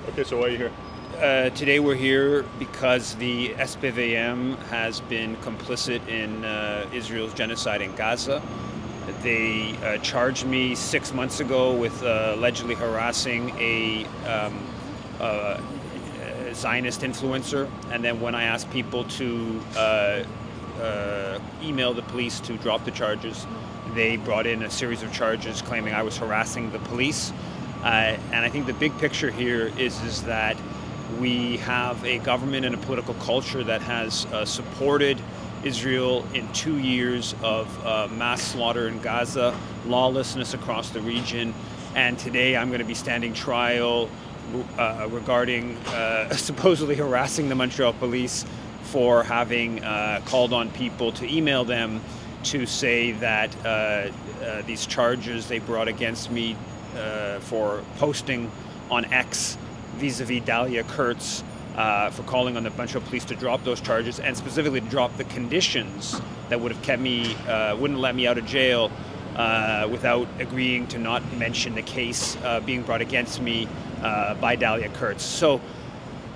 Okay, so why are you here? Today we're here because the SPVM has been complicit in Israel's genocide in Gaza. They charged me 6 months ago with allegedly harassing a Zionist influencer, and then when I asked people to email the police to drop the charges, they brought in a series of charges claiming I was harassing the police. And I think the big picture here is that we have a government and a political culture that has supported Israel in 2 years of mass slaughter in Gaza, lawlessness across the region, and today I'm going to be standing trial regarding supposedly harassing the Montreal police for having called on people to email them to say that these charges they brought against me for posting on X vis-a-vis Dalia Kurtz for calling on the Montreal police to drop those charges, and specifically to drop the conditions that would have kept me, wouldn't let me out of jail without agreeing to not mention the case being brought against me by Dalia Kurtz. So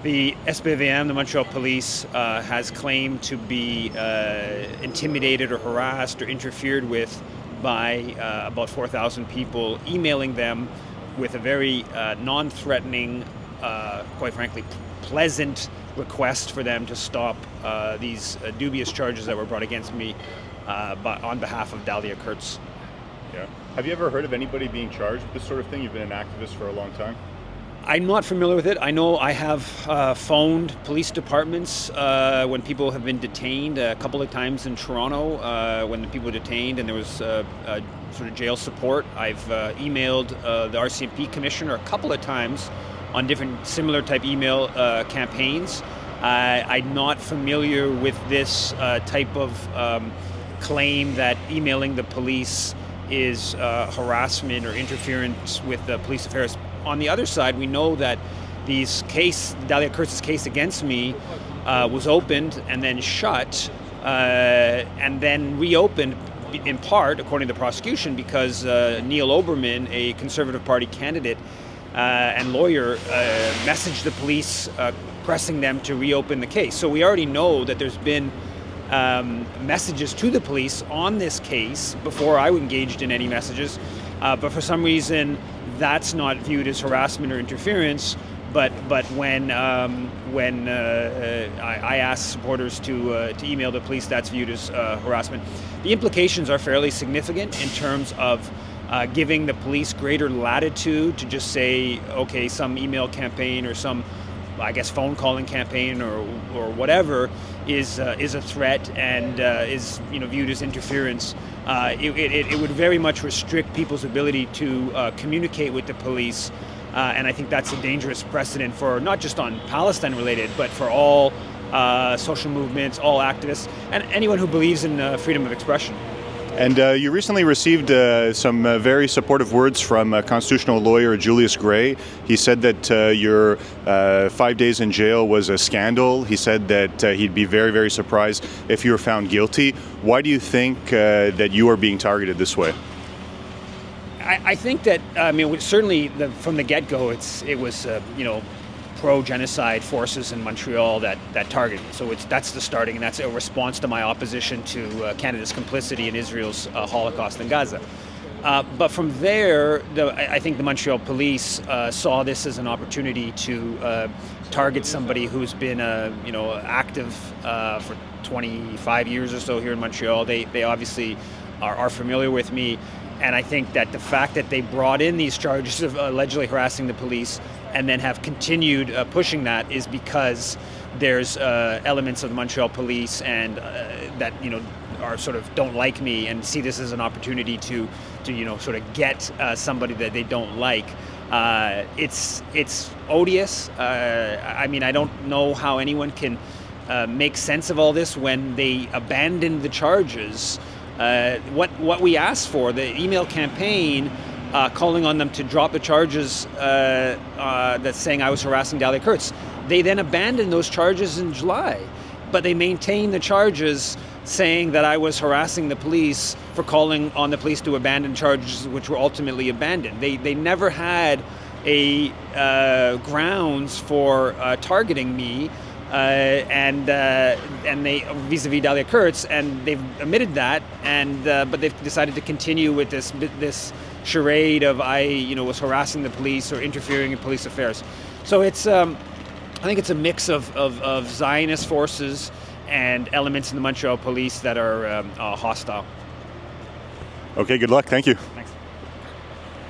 the SPVM, the Montreal police, has claimed to be intimidated or harassed or interfered with by about 4,000 people emailing them with a very non-threatening, quite frankly, pleasant request for them to stop these dubious charges that were brought against me on behalf of Dalia Kurtz. Yeah. Have you ever heard of anybody being charged with this sort of thing? You've been an activist for a long time. I'm not familiar with it. I know I have phoned police departments when people have been detained a couple of times in Toronto when the people were detained and there was sort of jail support. I've emailed the RCMP commissioner a couple of times on different similar type email campaigns. I'm not familiar with this type of claim that emailing the police is harassment or interference with the police affairs. On the other side, we know that Dalia Kurtz's case against me was opened and then shut and then reopened in part, according to the prosecution, because Neil Oberman, a Conservative Party candidate and lawyer, messaged the police pressing them to reopen the case. So we already know that there's been messages to the police on this case before I engaged in any messages, but for some reason that's not viewed as harassment or interference. But when I ask supporters to email the police, that's viewed as harassment. The implications are fairly significant in terms of giving the police greater latitude to just say, okay, some email campaign or some, I guess, phone calling campaign or whatever is a threat and is viewed as interference. It would very much restrict people's ability to communicate with the police, and I think that's a dangerous precedent for not just on Palestine related, but for all social movements, all activists, and anyone who believes in freedom of expression. And you recently received some very supportive words from constitutional lawyer Julius Gray. He said that your 5 days in jail was a scandal. He said that he'd be very, very surprised if you were found guilty. Why do you think that you are being targeted this way? I think that, certainly from the get-go, it was pro-genocide forces in Montreal that targeted me. So that's the starting, and that's a response to my opposition to Canada's complicity in Israel's Holocaust in Gaza. But from there, I think the Montreal police saw this as an opportunity to target somebody who's been active for 25 years or so here in Montreal. They obviously are familiar with me. And I think that the fact that they brought in these charges of allegedly harassing the police and then have continued pushing that is because there's elements of the Montreal police and that are sort of don't like me and see this as an opportunity to sort of get somebody that they don't like. It's odious. I don't know how anyone can make sense of all this when they abandoned the charges. What we asked for, the email campaign calling on them to drop the charges that's saying I was harassing Dalia Kurtz. They then abandoned those charges in July, but they maintained the charges saying that I was harassing the police for calling on the police to abandon charges which were ultimately abandoned. They never had grounds for targeting me and they vis-a-vis Dahlia Kurtz, and they've admitted that, and but they've decided to continue with this charade of I was harassing the police or interfering in police affairs. So it's I think it's a mix of Zionist forces and elements in the Montreal police that are hostile. Okay, good luck. Thank you. Thanks.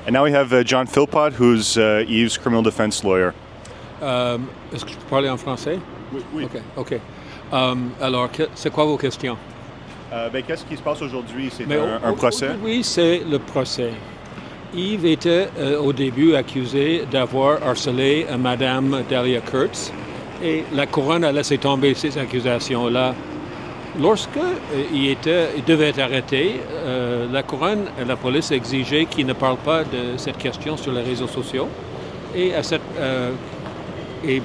And now we have John Philpot, who's Yves' criminal defense lawyer. Est-ce que je peux parler en français? Oui. OK. Alors, c'est quoi vos questions? Qu'est-ce qui se passe aujourd'hui? C'est un procès? Oui, c'est le procès. Yves était au début accusé d'avoir harcelé Madame Dahlia Kurtz et la couronne a laissé tomber ces accusations-là. Lorsque il devait être arrêté, la couronne et la police exigeaient qu'il ne parle pas de cette question sur les réseaux sociaux. Et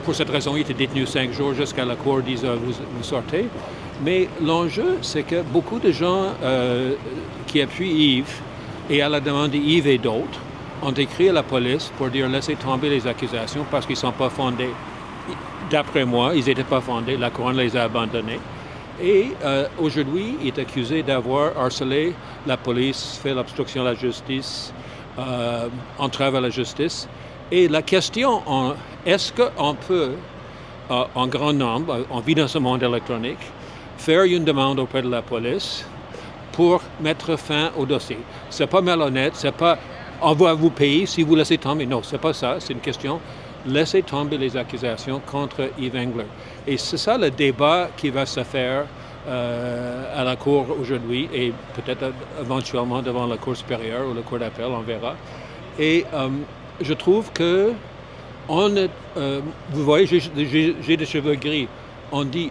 pour cette raison, il était détenu 5 jours jusqu'à la cour disait vous sortez. Mais l'enjeu, c'est que beaucoup de gens qui appuient Yves, et à la demande d'Yves et d'autres, ont écrit à la police pour dire laissez tomber les accusations parce qu'ils ne sont pas fondés. D'après moi, ils n'étaient pas fondés, la couronne les a abandonnés. Et aujourd'hui, il est accusé d'avoir harcelé la police, fait l'obstruction à la justice, entrave à la justice. Et la question, est-ce qu'on peut, en grand nombre, on vit dans ce monde électronique, faire une demande auprès de la police pour mettre fin au dossier? C'est pas malhonnête, c'est pas on va vous payer si vous laissez tomber. Non, c'est pas ça, c'est une question laissez tomber les accusations contre Yves Engler. Et c'est ça le débat qui va se faire à la Cour aujourd'hui et peut-être éventuellement devant la Cour supérieure ou la Cour d'appel, on verra. Et je trouve que vous voyez, j'ai des cheveux gris. On dit,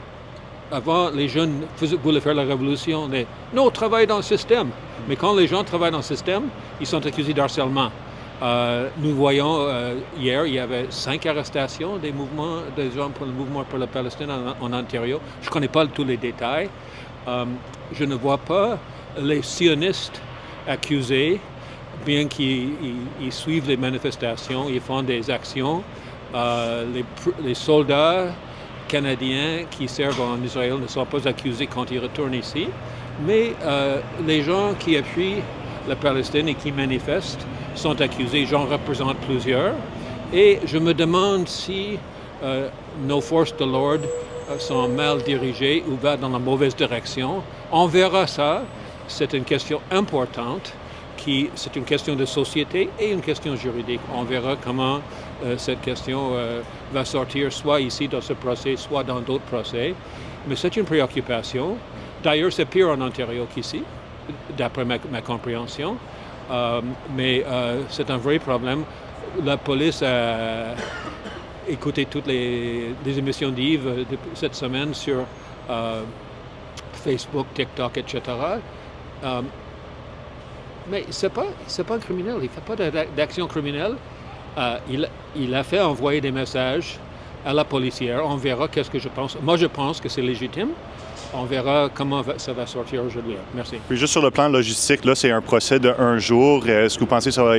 avant, les jeunes voulaient faire la révolution. Non, on travaille dans le système. Mais quand les gens travaillent dans le système, ils sont accusés d'harcèlement. Nous voyons, hier, il y avait 5 arrestations des gens pour le mouvement pour la Palestine en Ontario. Je ne connais pas tous les détails. Je ne vois pas les sionistes accusés, bien qu'ils suivent les manifestations, ils font des actions. Les soldats canadiens qui servent en Israël ne sont pas accusés quand ils retournent ici. Mais les gens qui appuient la Palestine et qui manifestent sont accusés. J'en représente plusieurs. Et je me demande si nos forces de l'ordre sont mal dirigées ou vont dans la mauvaise direction. On verra ça. C'est une question importante. C'est une question de société et une question juridique. On verra comment cette question va sortir, soit ici dans ce procès, soit dans d'autres procès. Mais c'est une préoccupation. D'ailleurs, c'est pire en Ontario qu'ici, d'après ma compréhension. Mais c'est un vrai problème. La police a écouté toutes les émissions d'Yves cette semaine sur Facebook, TikTok, etc. Mais c'est pas un criminel, il ne fait pas d'action criminelle. Il a fait envoyer des messages à la policière. On verra qu'est-ce que je pense. Moi, je pense que c'est légitime. On verra comment ça va sortir aujourd'hui. Merci. Puis juste sur le plan logistique, là, c'est un procès de 1 jour. Est-ce que vous pensez que ça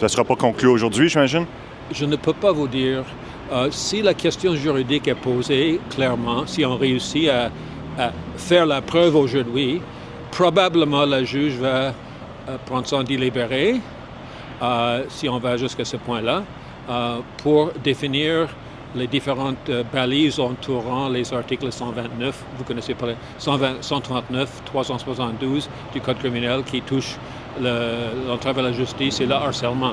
ne sera pas conclu aujourd'hui, j'imagine? Je ne peux pas vous dire. Si la question juridique est posée clairement, si on réussit à faire la preuve aujourd'hui, probablement le juge va prendre son délibéré, si on va jusqu'à ce point-là, pour définir les différentes balises entourant les articles 129, vous connaissez pas, 139, 372 du Code criminel qui touche l'entrave à la justice et le harcèlement.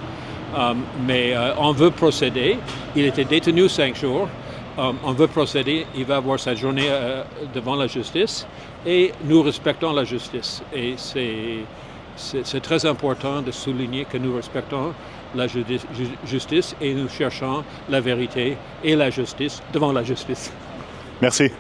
Mais on veut procéder. Il était détenu 5 jours. On veut procéder. Il va avoir sa journée devant la justice et nous respectons la justice. Et c'est très important de souligner que nous respectons la justice et nous cherchons la vérité et la justice devant la justice. Merci.